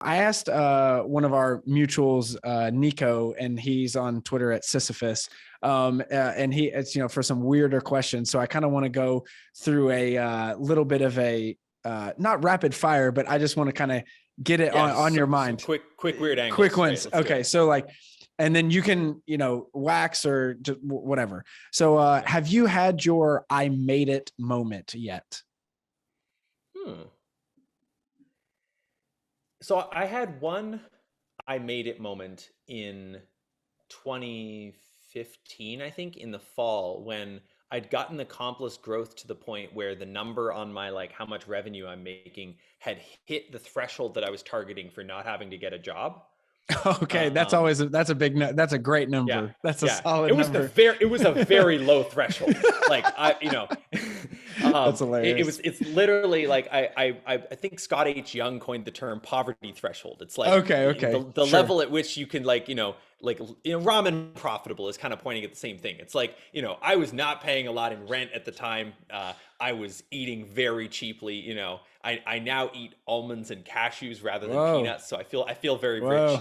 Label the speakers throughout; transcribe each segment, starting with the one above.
Speaker 1: I asked one of our mutuals, Nico, and he's on Twitter at Sisyphus. And it's, for some weirder questions. So I kind of want to go through a little bit of a, not rapid fire, but I just want to kind of get it on your mind.
Speaker 2: Some quick weird angles.
Speaker 1: Quick ones. Right, okay. So like, and then you can, wax or whatever. So have you had your I made it moment yet?
Speaker 2: So I had one I made it moment in 2015, I think, in the fall, when I'd gotten accomplice growth to the point where the number on my like how much revenue I'm making had hit the threshold that I was targeting for not having to get a job.
Speaker 1: Okay, that's a big that's a great number.
Speaker 2: Yeah,
Speaker 1: that's a solid number.
Speaker 2: It was a very low threshold. Like
Speaker 1: that's hilarious.
Speaker 2: It's literally like I think Scott H. Young coined the term poverty threshold. It's like
Speaker 1: okay
Speaker 2: the sure. level at which you can ramen profitable is kind of pointing at the same thing. It's like, I was not paying a lot in rent at the time. I was eating very cheaply. I now eat almonds and cashews rather than peanuts, so I feel very rich.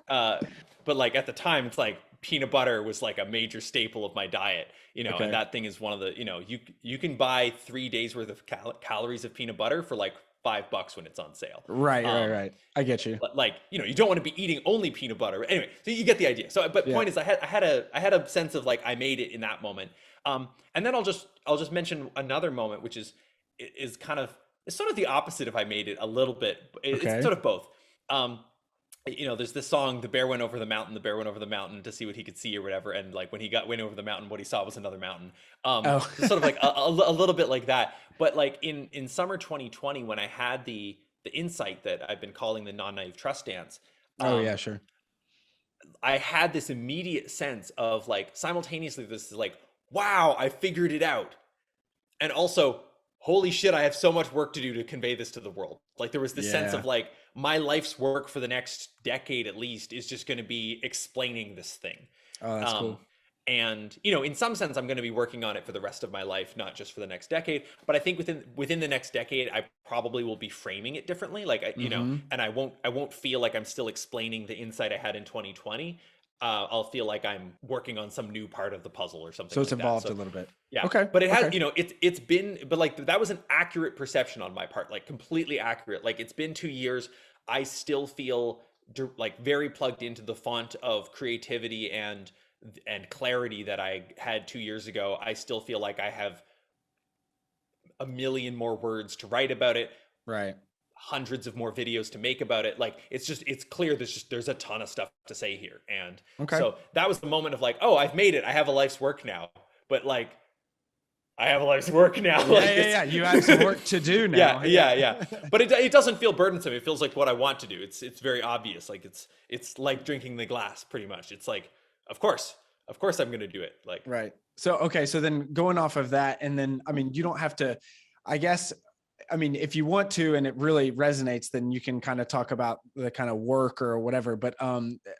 Speaker 2: But like at the time, it's like peanut butter was like a major staple of my diet, okay. And that thing is one of the, you can buy 3 days worth of calories of peanut butter for like $5 when it's on sale.
Speaker 1: Right. I get you.
Speaker 2: But like, you don't want to be eating only peanut butter. Anyway, so you get the idea. So, but point is, I had a sense of like, I made it in that moment. And then I'll just mention another moment, which is kind of, it's sort of the opposite of I made it a little bit. It's sort of both. There's this song, the bear went over the mountain to see what he could see or whatever. And like when he went over the mountain, what he saw was another mountain. Sort of like a little bit like that. But like in summer 2020, when I had the insight that I've been calling the non-naive trust dance.
Speaker 1: Sure.
Speaker 2: I had this immediate sense of like, simultaneously, this is like, wow, I figured it out. And also, holy shit, I have so much work to do to convey this to the world. Like there was this sense of like, my life's work for the next decade at least is just going to be explaining this thing.
Speaker 1: Oh, that's cool.
Speaker 2: And, in some sense, I'm going to be working on it for the rest of my life, not just for the next decade. But I think within the next decade, I probably will be framing it differently. Like, and I won't feel like I'm still explaining the insight I had in 2020. I'll feel like I'm working on some new part of the puzzle or something.
Speaker 1: So it's evolved a little bit.
Speaker 2: Yeah.
Speaker 1: Okay.
Speaker 2: But it has, it's been, but like that was an accurate perception on my part, like completely accurate. Like it's been 2 years. I still feel like very plugged into the font of creativity and clarity that I had 2 years ago. I still feel like I have a million more words to write about it.
Speaker 1: Right.
Speaker 2: Hundreds of more videos to make about it. Like it's clear there's a ton of stuff to say here. And so that was the moment of like, oh, I've made it. I have a life's work now. But like, I have a life's work now.
Speaker 1: Yeah. You have some work to do now.
Speaker 2: Yeah. But it doesn't feel burdensome. It feels like what I want to do. It's very obvious. Like it's like drinking the glass pretty much. It's like, of course I'm going to do it. Like,
Speaker 1: right. So, okay. So then going off of that, and then, I mean, you don't have to, I guess, I mean, if you want to, and it really resonates, then you can kind of talk about the kind of work or whatever. But,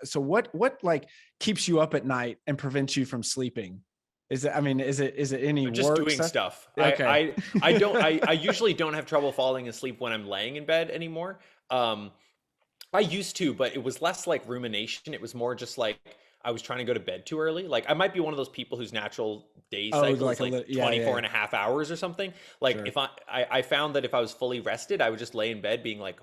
Speaker 1: so what like keeps you up at night and prevents you from sleeping? Is it any
Speaker 2: just
Speaker 1: work
Speaker 2: doing stuff?
Speaker 1: Okay.
Speaker 2: I usually don't have trouble falling asleep when I'm laying in bed anymore. I used to, but it was less like rumination. It was more just like I was trying to go to bed too early. Like I might be one of those people whose natural day cycle is like 24 and a half hours or something. Like if I found that if I was fully rested, I would just lay in bed being like,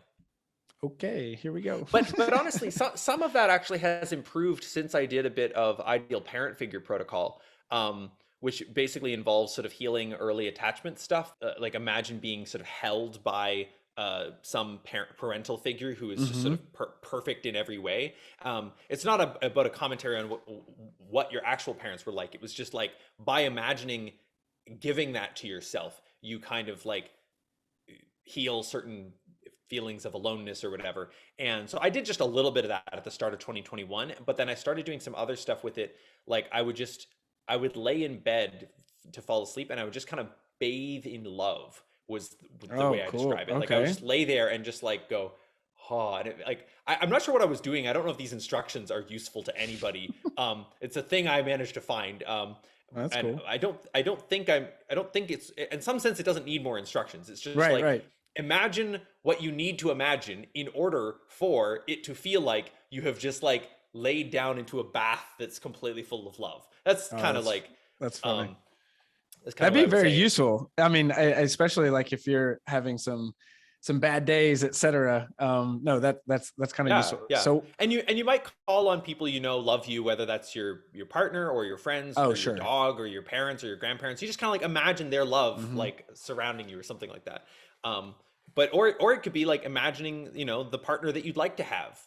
Speaker 1: okay, here we go.
Speaker 2: But honestly, some of that actually has improved since I did a bit of ideal parent figure protocol. Which basically involves sort of healing early attachment stuff. Like imagine being sort of held by some parental figure who is just sort of perfect in every way. It's not about a commentary on what your actual parents were like. It was just like by imagining giving that to yourself, you kind of like heal certain feelings of aloneness or whatever. And so I did just a little bit of that at the start of 2021, but then I started doing some other stuff with it. Like I would lay in bed to fall asleep and I would just kind of bathe in love was the way I describe it. Like I would just lay there and just like go, oh, and I'm not sure what I was doing. I don't know if these instructions are useful to anybody. It's a thing I managed to find.
Speaker 1: That's
Speaker 2: and
Speaker 1: cool.
Speaker 2: I don't think it's, in some sense, it doesn't need more instructions. It's just imagine what you need to imagine in order for it to feel like you have just like laid down into a bath that's completely full of love. That's
Speaker 1: Oh,
Speaker 2: kind of like,
Speaker 1: that's funny.
Speaker 2: um, that's kind of
Speaker 1: That'd
Speaker 2: what
Speaker 1: be
Speaker 2: I would
Speaker 1: very
Speaker 2: say.
Speaker 1: useful. I mean, especially like if you're having some bad days, etc. No, that's kind of
Speaker 2: Yeah,
Speaker 1: useful.
Speaker 2: yeah.
Speaker 1: So,
Speaker 2: And you might call on people you know love you, whether that's your partner or your friends
Speaker 1: oh,
Speaker 2: or your
Speaker 1: sure.
Speaker 2: dog or your parents or your grandparents. You just kind of like imagine their love
Speaker 1: Hmm.
Speaker 2: like surrounding you or something like that. But or it could be like imagining, you know, the partner that you'd like to have,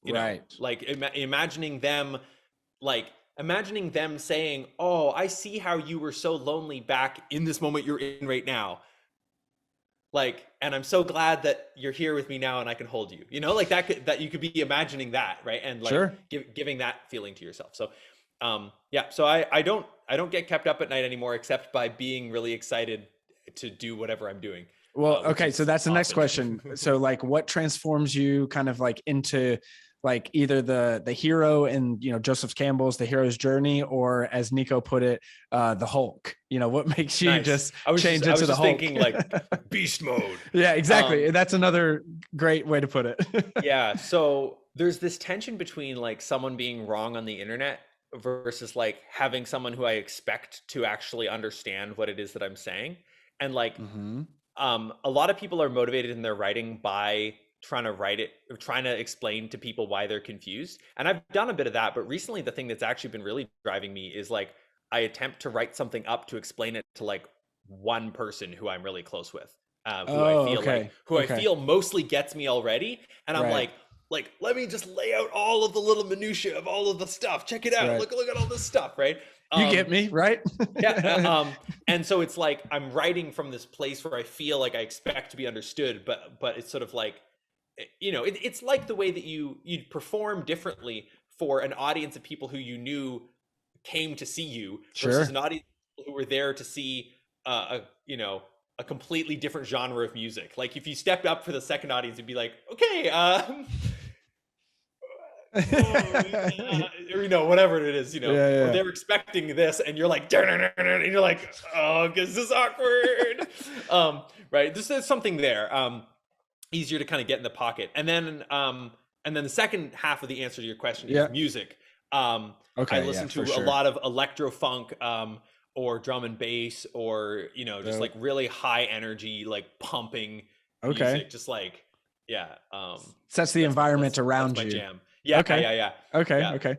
Speaker 2: you know,
Speaker 1: Right.
Speaker 2: like imagining them, like imagining them saying, "Oh, I see how you were so lonely back in this moment you're in right now. Like, and I'm so glad that you're here with me now and I can hold you." You know, like that you could be imagining that, right? And like
Speaker 1: Sure.
Speaker 2: giving that feeling to yourself. So yeah, so I don't get kept up at night anymore except by being really excited to do whatever I'm doing,
Speaker 1: Well,
Speaker 2: which
Speaker 1: okay. So
Speaker 2: is
Speaker 1: that's the next
Speaker 2: often.
Speaker 1: question. So, like, what transforms you kind of like into like either the hero in, Joseph Campbell's The Hero's Journey, or as Nico put it, the Hulk? What makes you
Speaker 2: Nice.
Speaker 1: just change
Speaker 2: I
Speaker 1: into
Speaker 2: was
Speaker 1: the
Speaker 2: just
Speaker 1: Hulk?
Speaker 2: thinking like beast mode.
Speaker 1: Yeah, exactly.
Speaker 2: Um
Speaker 1: That's another great way to put it.
Speaker 2: Yeah, so there's this tension between like someone being wrong on the internet versus like having someone who I expect to actually understand what it is that I'm saying. And like
Speaker 1: Hmm.
Speaker 2: a lot of people are motivated in their writing by trying to write it or trying to explain to people why they're confused. And I've done a bit of that, but recently the thing that's actually been really driving me is like I attempt to write something up to explain it to like one person who I'm really close with,
Speaker 1: Oh, okay.
Speaker 2: who I
Speaker 1: Okay.
Speaker 2: feel mostly gets me already, and I'm
Speaker 1: Right.
Speaker 2: like let me just lay out all of the little minutia of all of the stuff. Check it out.
Speaker 1: Right.
Speaker 2: Look at all this stuff, right?
Speaker 1: You get me, right?
Speaker 2: Yeah, and so it's like I'm writing from this place where I feel like I expect to be understood, but it's sort of like, you know, it's like the way that you'd perform differently for an audience of people who you knew came to see you versus
Speaker 1: Sure.
Speaker 2: an audience of people who were there to see a you know a completely different genre of music. Like if you stepped up for the second audience, it'd be like, okay, oh, or, you know, whatever it is, you know,
Speaker 1: Yeah,
Speaker 2: or
Speaker 1: yeah.
Speaker 2: they're expecting this, and you're like, and you're like, oh, this is awkward. Right? There's something there. Easier to kind of get in the pocket, and then the second half of the answer to your question is
Speaker 1: Yeah.
Speaker 2: music. I
Speaker 1: Okay, yeah,
Speaker 2: listen
Speaker 1: for
Speaker 2: to a
Speaker 1: sure.
Speaker 2: lot of electro funk, or drum and bass, or you know, just like
Speaker 1: Dope.
Speaker 2: really high energy, like pumping
Speaker 1: Okay.
Speaker 2: music, just like yeah.
Speaker 1: Sets the environment
Speaker 2: That's
Speaker 1: around
Speaker 2: my
Speaker 1: you.
Speaker 2: jam. Yeah,
Speaker 1: Okay.
Speaker 2: yeah, yeah,
Speaker 1: Okay.
Speaker 2: yeah.
Speaker 1: Okay.